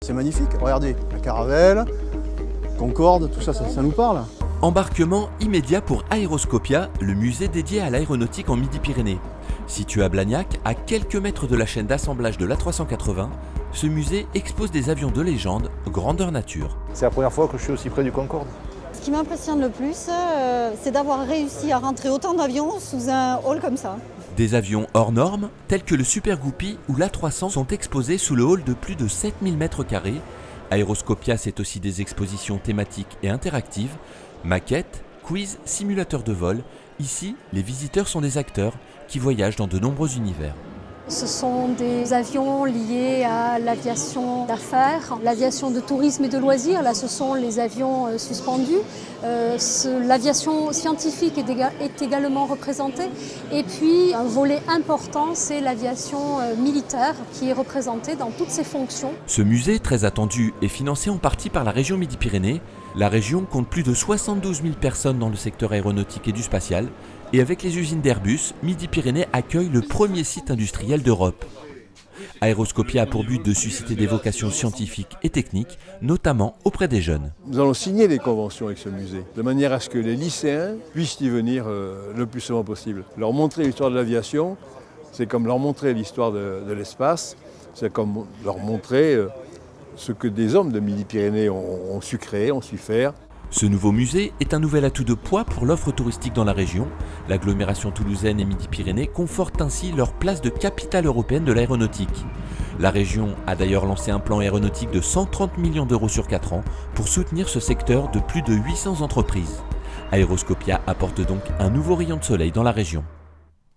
C'est magnifique, regardez, la Caravelle, Concorde, tout ça, ça nous parle. Embarquement immédiat pour Aéroscopia, le musée dédié à l'aéronautique en Midi-Pyrénées. Situé à Blagnac, à quelques mètres de la chaîne d'assemblage de l'A380, ce musée expose des avions de légende, grandeur nature. C'est la première fois que je suis aussi près du Concorde. Ce qui m'impressionne le plus, c'est d'avoir réussi à rentrer autant d'avions sous un hall comme ça. Des avions hors normes, tels que le Super Guppy ou l'A300, sont exposés sous le hall de plus de 7000 m². Aéroscopia, c'est aussi des expositions thématiques et interactives, maquettes, quiz, simulateurs de vol. Ici, les visiteurs sont des acteurs qui voyagent dans de nombreux univers. Ce sont des avions liés à l'aviation d'affaires, l'aviation de tourisme et de loisirs. Là, ce sont les avions suspendus. L'aviation scientifique est également représentée. Et puis, un volet important, c'est l'aviation militaire qui est représentée dans toutes ses fonctions. Ce musée, très attendu, est financé en partie par la région Midi-Pyrénées. La région compte plus de 72 000 personnes dans le secteur aéronautique et du spatial. Et avec les usines d'Airbus, Midi-Pyrénées accueille le premier site industriel d'Europe. Aéroscopia a pour but de susciter des vocations scientifiques et techniques, notamment auprès des jeunes. Nous allons signer des conventions avec ce musée, de manière à ce que les lycéens puissent y venir le plus souvent possible. Leur montrer l'histoire de l'aviation, c'est comme leur montrer l'histoire de l'espace, c'est comme leur montrer ce que des hommes de Midi-Pyrénées ont su créer, ont su faire. Ce nouveau musée est un nouvel atout de poids pour l'offre touristique dans la région. L'agglomération toulousaine et Midi-Pyrénées confortent ainsi leur place de capitale européenne de l'aéronautique. La région a d'ailleurs lancé un plan aéronautique de 130 millions d'euros sur 4 ans pour soutenir ce secteur de plus de 800 entreprises. Aéroscopia apporte donc un nouveau rayon de soleil dans la région.